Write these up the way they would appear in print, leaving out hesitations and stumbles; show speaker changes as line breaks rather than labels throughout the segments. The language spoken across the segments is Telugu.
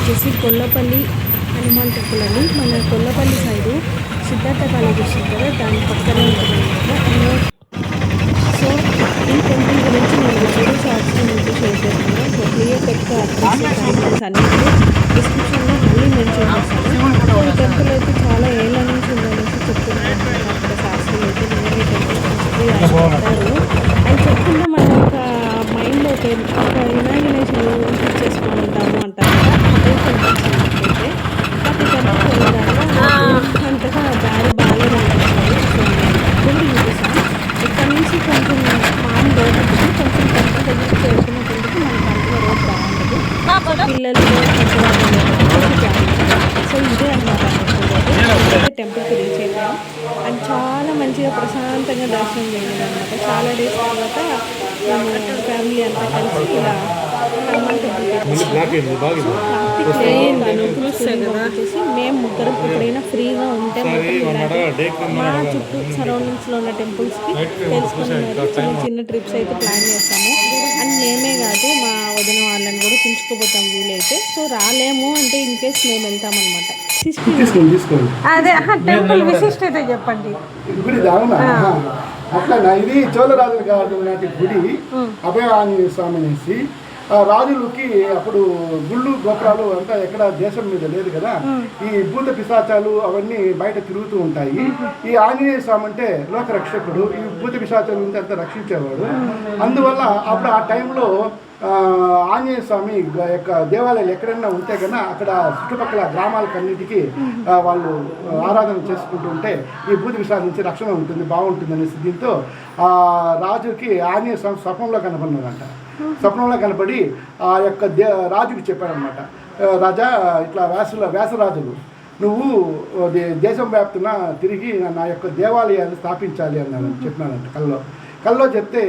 వచ్చేసి కొల్లపల్లి హనుమాన్ టెంపుల్ అండి. మన కొల్లపల్లి సైడు సిద్ధార్థ కాలేజ్ వస్తుంది కదా, దాని పక్కనే ఉంటుంది అనమాట. సో ఈ టెంపుల్ గురించి నేను వీడియో షార్ట్స్లో మీకు షేర్ చేస్తున్నాను. సో క్లియర్ కట్గా అడ్రస్ టైమింగ్స్ అన్నింటినీ డిస్క్రిప్షన్లో మళ్ళీ మెన్షన్ చేస్తాను. సో ఈ టెంపుల్ అయితే చాలా ఏళ్ళ నుంచి ఉందనేసి చెప్తున్నారు అనమాట. అక్కడ శాస్త్రులు అయితే నేను ఈ టెంపుల్ గురించి రాసిపెట్టారు. అని చెప్తుంటే మనం ఒక మైండ్లో ఒక ఇమాజినేషన్ చేసుకుని ఉంటాము అంటారు కదా, అదే కనిపించింది నాకైతే. బట్ ఈ టెంపుల్కి వెళ్ళడానికి అంతగా దారి బాగాలేదు అనిపించింది. సో నేను చూపిస్తాను. ఇక్కడ నుంచి కొంచెం మామూలు రోడ్ ఉంటుంది, కొంచెం టెంపుల్ దగ్గరికి చేరుకునేందుకు మనకు అంతగా రోడ్ బాగుంటుంది. పిల్లలు సో ఇదే అనమాట టెంపుల్కి రీచ్ అయిపోయాం. అండ్ చాలా మంచిగా ప్రశాంతంగా దర్శనం జరిగింది అనమాట. చాలా డేస్ తర్వాత మేము ఫ్యామిలీ అంతా కలిసి ఇలా హనుమాన్ టెంపుల్కి వచ్చేసి మేము ముగ్గురం ఎప్పుడైనా ఫ్రీగా ఉంటే మాత్రం మా చుట్టూ సరౌండింగ్స్లో ఉన్న టెంపుల్స్కి తెలుసుకునే చిన్న చిన్న ట్రిప్స్ అయితే ప్లాన్ చేస్తాము. అండ్ మేమే కాదు మా వదిన వాళ్ళని కూడా పిలుచుకోపోతాం వీలైతే. సో రాలేము అంటే ఇన్ కేస్ మేము వెళ్తామన్నమాట. అదే టెంపుల్ విశిష్టత చెప్పండి.
గుడి అట్లా ఇది చోళరాజులు కాదు నాటి గుడి. అభయ ఆంజనేయ స్వామి అనేసి రాజులకి అప్పుడు గుళ్ళు గోపురాలు అంతా ఎక్కడ దేశం మీద లేదు కదా, ఈ భూత పిశాచాలు అవన్నీ బయట తిరుగుతూ ఉంటాయి. ఈ ఆంజనేయ స్వామి అంటే లోక రక్షకుడు, ఈ భూత పిశాచాల నుంచి అంతా రక్షించేవాడు. అందువల్ల అప్పుడు ఆ టైంలో ఆంజనేయ స్వామి యొక్క దేవాలయాలు ఎక్కడైనా ఉంటే కన్నా అక్కడ చుట్టుపక్కల గ్రామాలకన్నిటికీ వాళ్ళు ఆరాధన చేసుకుంటూ ఉంటే ఈ భూత పిశాచం నుంచి రక్షణ ఉంటుంది, బాగుంటుంది అనేసి దీంతో రాజుకి ఆంజనేయ స్వామి స్వప్నంలో కనపడినాడంట. స్వప్నంలో కనపడి ఆ యొక్క రాజుకి చెప్పాడనమాట, రాజా ఇట్లా వ్యాసరాజులు నువ్వు దేశం వ్యాప్తిన తిరిగి నా యొక్క దేవాలయాన్ని స్థాపించాలి అన్నాడు చెప్పినాడంట కల్లో చెప్తే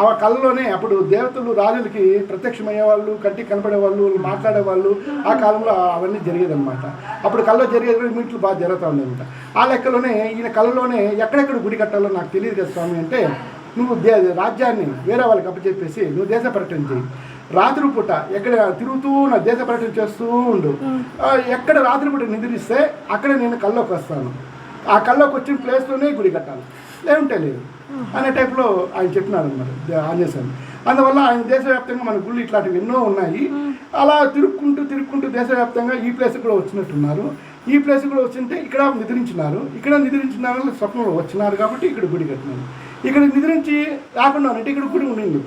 ఆ కళ్ళలోనే అప్పుడు దేవతలు రాజులకి ప్రత్యక్షమయ్యేవాళ్ళు, కంటికి కనపడేవాళ్ళు, మాట్లాడేవాళ్ళు. ఆ కాలంలో అవన్నీ జరిగేదన్నమాట. అప్పుడు కల్లో జరిగేది మీట్లు బాగా జరుగుతూ ఉండేదన్నమాట. ఆ లెక్కలోనే ఈయన కళ్ళలోనే ఎక్కడెక్కడ గుడి కట్టాలో నాకు తెలియదు కదా స్వామి అంటే, నువ్వు రాజ్యాన్ని వేరే వాళ్ళకి అప్పచెప్పేసి నువ్వు దేశ పర్యటన చేయి, రాత్రి పూట ఎక్కడ తిరుగుతూ నా దేశ పర్యటన చేస్తూ ఉండు, ఎక్కడ రాత్రి పూట నిద్రిస్తే అక్కడ నేను కల్లోకి వస్తాను, ఆ కల్లోకి వచ్చిన ప్లేస్లోనే గుడి కట్టాలి, లేకుంటే లేదు అనే టైప్లో ఆయన చెప్పినాడు అన్నమాట ఆంజనేయ స్వామి. అందువల్ల ఆయన దేశవ్యాప్తంగా మన గుళ్ళు ఇట్లాంటివి ఎన్నో ఉన్నాయి. అలా తిరుక్కుంటూ దేశవ్యాప్తంగా ఈ ప్లేస్ కూడా వచ్చినట్టున్నారు. ఈ ప్లేస్ కూడా వచ్చింటే ఇక్కడ నిద్రించినారు స్వప్నంలో వచ్చినారు కాబట్టి ఇక్కడ గుడి కట్టినారు. ఇక్కడ నిద్రించి రాకుండా అంటే ఇక్కడ గుడి ఉండింది.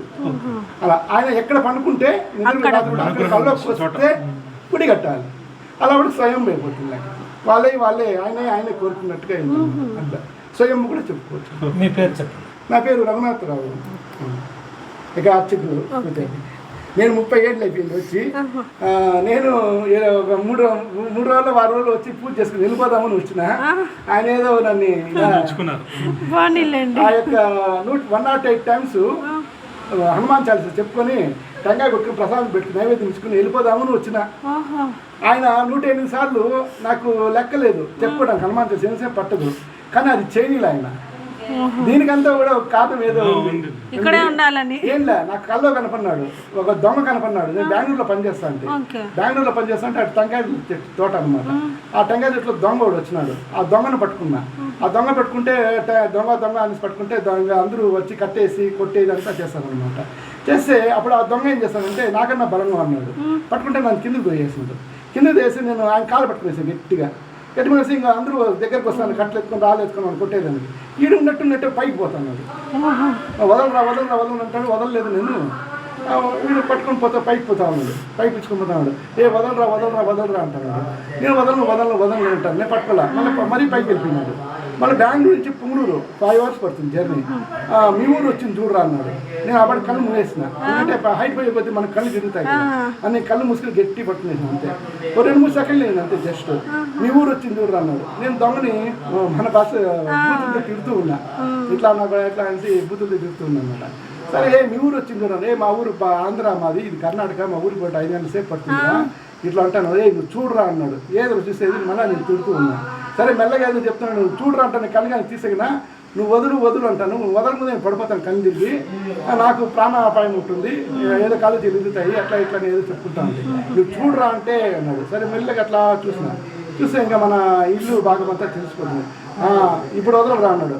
అలా ఆయన ఎక్కడ పండుకుంటే అక్కడ కల్లోకి వస్తే గుడి కట్టాలి. అలా కూడా స్వయం అయిపోతుంది. వాళ్ళే ఆయనే కోరుకున్నట్టుగా అట్లా స్వయం కూడా చెప్పుకోవచ్చు.
మీ పేరు చెప్పండి.
నా పేరు రఘునాథరావు, ఇక అర్చకులు. నేను 30 ఏళ్ళు అయిపోయింది వచ్చి. నేను ఒక 3 రోజులు 6 రోజులు వచ్చి పూజ చేసుకుని వెళ్ళిపోదామని వచ్చిన. ఆయన ఏదో నన్ను ఆ యొక్క 108 టైమ్స్ హనుమాన్ చాలీసా చెప్పుకొని టెంకాయ కొట్టుకుని ప్రసాదం పెట్టుకుని నైవేద్యం ఇచ్చుకుని వెళ్ళిపోదామని వచ్చిన. ఆయన 108 సార్లు నాకు లెక్కలేదు చెప్పుకోవడానికి హనుమాన్ చాలీసా ఎంతసేపు పట్టదు, కానీ అది చేయనిలే ఆయన. దీనికంతా కూడా ఒక కారణం ఏదో
ఇక్కడే ఉండాలని
ఏంలే, నాకు కల్లో కనపడినాడు ఒక దొంగ కనపడినాడు. నేను బెంగళూరులో పనిచేస్తా అంటే అటు టెంకాయ తోట అనమాట. ఆ టెంకాయ చెట్లు దొంగ కూడా వచ్చినాడు. ఆ దొంగను పట్టుకున్నా. ఆ దొంగ పట్టుకుంటే దొంగ అని పట్టుకుంటే దొంగ అందరూ వచ్చి కట్టేసి కొట్టేది అంతా చేస్తారనమాట. చేస్తే అప్పుడు ఆ దొంగ ఏం చేస్తానంటే నాకన్నా బలంగా అన్నాడు. పట్టుకుంటే నన్ను కిందకు వేసి నేను ఆయన కాలు పట్టుకునేసాను గట్టిగా ఇంకా అందరూ దగ్గరకు వస్తాను, కట్టలు ఎత్తుకొని రాళ్ళు ఎత్తుకొని కొట్టేదానికి. ఈడు ఉన్నట్టు పైకి పోతాను. వదలరా అంటాడు, వదలలేదు నేను. వీడు పట్టుకొని పైకి పోతా ఉన్నాడు, పైకి ఇచ్చుకొని పోతా ఉన్నాడు. వదలరా అంటాడు. నేను వదలను అంటాను. నేను పట్టుకోలే. మరీ పైకి వెళ్ళిపోయినాడు. మళ్ళీ బెంగళూరు నుంచి పుంగళూరు 5 hours పడుతుంది జర్నీ. మీ ఊరు వచ్చింది చూడరా అన్నాడు. నేను అప్పటి కళ్ళు మూసేసిన, ఎందుకంటే హైట్ పోయే కొద్దీ మనకు కళ్ళు తిరుగుతాయి అని కళ్ళు మూసుకుని గట్టి పట్టుకునేసాను అంతే. 2-3 సెకండ్లు అయింది అంతే. జస్ట్ మీ ఊరు వచ్చింది చూడరా అన్నాడు. నేను దొంగని మన భాష బూతులతో తిడుతూ ఉన్నా, ఇట్లా నాకు ఎట్లా అనేసి బూతులతో తిడుతూ ఉన్నా అనమాట. సరే మీ ఊరు వచ్చింది చూడండి, మా ఊరు ఆంధ్ర, మాది ఇది కర్ణాటక, మా ఊరికి పోతే 5 గంటల సేపు పడుతుందా ఇట్లా అంటాను. నువ్వు చూడరా అన్నాడు. ఏదో చూసేది మళ్ళీ నేను తిడుతూ ఉన్నా. సరే మెల్లగా ఏదో చెప్తున్నాను, నువ్వు చూడరా అంటే కళ్ళు కానీ తీసేగినా నువ్వు వదులు అంటాను, వదలకు నేను పడిపోతాను కళ్ళు తిరిగి, నాకు ప్రాణాపాయం ఉంటుంది, ఏదో కాళ్ళు తిరుగుతాయి అట్లా ఇట్లా ఏదో చెప్పుకుంటాను, నువ్వు చూడరా అంటే అన్నాడు. సరే మెల్లగా అట్లా చూస్తే ఇంకా మన ఇల్లు భాగమంతా తెలుసుకుంటుంది. ఇప్పుడు వదలరా అన్నాడు.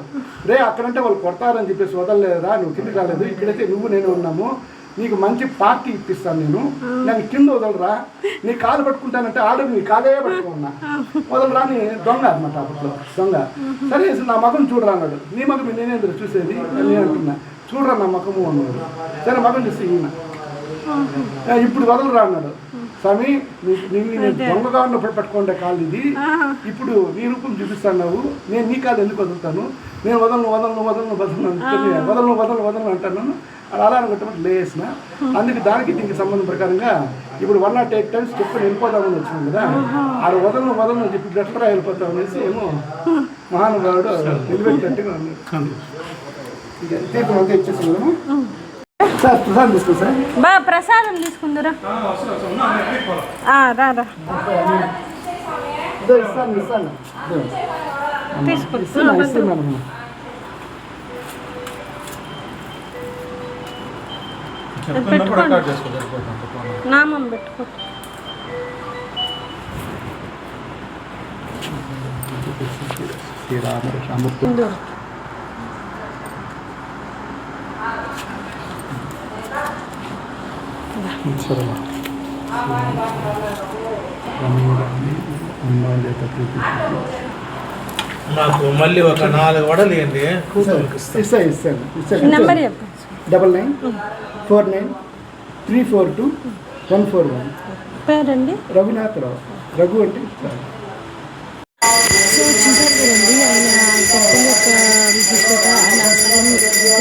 అక్కడంటే వాళ్ళు కొడతారని చెప్పేసి వదలలేదురా, నువ్వు కిందకి రాలేదు, ఇక్కడైతే నువ్వు నేను ఉన్నాము, నీకు మంచి పార్టీ ఇప్పిస్తాను, నేను కింద వదలరా, నీ కాలు పట్టుకుంటానంటే ఆడు నీ కాలే పట్టుకున్నా, వదలరా నీ దొంగ అనమాట అప్పట్లో దొంగ. సరే నా మగం చూడరా అన్నాడు. నీ మగం నేనేంద్ర చూసేది నేను అంటున్నా, చూడరా నా మగము అన్నాడు. సరే మగం చూస్తే ఈయన ఇప్పుడు వదలరా అన్నాడు. స్వామి నేను దొంగగా ఉన్నప్పుడు పట్టుకోండి కాళ్ళు ఇది, ఇప్పుడు నీ రూపం చూపిస్తాను, నేను నీ కాదు ఎందుకు వదులుతాను, నేను వదలను అంటాను. అలా అనుకుంటే లేసిన. అందుకే దానికి దీనికి సంబంధం ప్రకారంగా ఇప్పుడు 108 times చెప్పి వెళ్ళిపోతామని వచ్చినాం కదా, ఆడ వదలను చెప్పి ఎట్లా వెళ్ళిపోతాం అనేసి ఏమో మహానుభావుడు నిలబెట్టినట్టుగా తీర్థం అంతా ఇచ్చేసాము. సార్ ప్రసాదం తీసుకోండి సార్.
ప్రసాదం తీసుకుందరా రా
ఇస్తాను
తీసుకుంటున్నాను. నామం పెట్టుకో.
నాకు మళ్ళీ ఒక 4 వడలు ఇవ్వండి.
ఇస్తాను.
నెంబర్ చెప్పు.
9949342141.
పేరండి
రఘునాథరావు. రఘు అంటే
సో చూసారు కదండి ఆయన టెంపుల్ యొక్క విశిష్టత అండ్ అసలు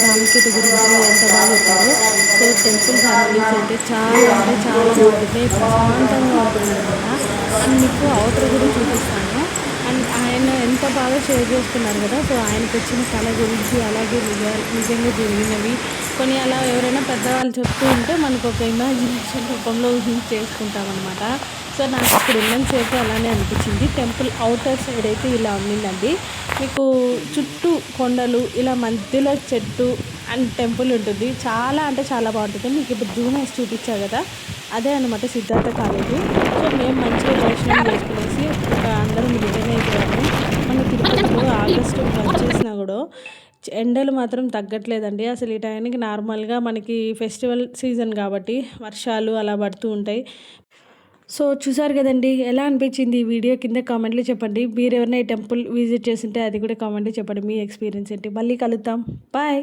ప్రాముఖ్యత గురించి ఎంత బాగా చెప్పారు. సో టెంపుల్ ఫ్యామిలీస్ అయితే చాలా బాగుంటుంది, ప్రశాంతంగా ఉంటుంది అనమాట. అండ్ మీకు అవుటర్ కూడా చూపిస్తాను. అండ్ ఆయన ఎంత బాగా షేర్ చేస్తున్నారు కదా. సో ఆయనకు వచ్చిన కళ గురించి, అలాగే నిజంగా జరిగినవి కొన్ని అలా ఎవరైనా పెద్దవాళ్ళు చెప్తూ ఉంటే మనకు ఒక ఇమాజినేషన్ రూపంలో చేసుకుంటాం అనమాట. సో నాకు ఇక్కడ ఉన్నంతసేపు అలానే అనిపించింది. టెంపుల్ అవుటర్ సైడ్ అయితే ఇలా ఉండిందండి. మీకు చుట్టూ కొండలు, ఇలా మధ్యలో చెట్టు అండ్ టెంపుల్ ఉంటుంది. చాలా అంటే చాలా బాగుంటుంది. మీకు ఇప్పుడు జూమ్ వేసి చూపించా కదా, అదే అనమాట సిద్ధార్థ కాలేజీ. సో మేము మంచిగా దర్శనం చేసుకునేసి అందరం రిటర్న్ అయిపోయాము. మన తిరుపతిలో ఆగస్టు వచ్చేసినా కూడా ఎండలు మాత్రం తగ్గట్లేదండి. అసలు ఈ టైంకి నార్మల్గా మనకి ఫెస్టివల్ సీజన్ కాబట్టి వర్షాలు అలా పడుతూ ఉంటాయి. సో చూసారు కదండి, ఎలా అనిపించింది ఈ వీడియో కింద కామెంట్లో చెప్పండి. మీరు ఎవరైనా ఈ టెంపుల్ విజిట్ చేస్తుంటే అది కూడా కామెంట్లో చెప్పండి, మీ ఎక్స్పీరియన్స్ ఏంటి. మళ్ళీ కలుద్దాం, బాయ్.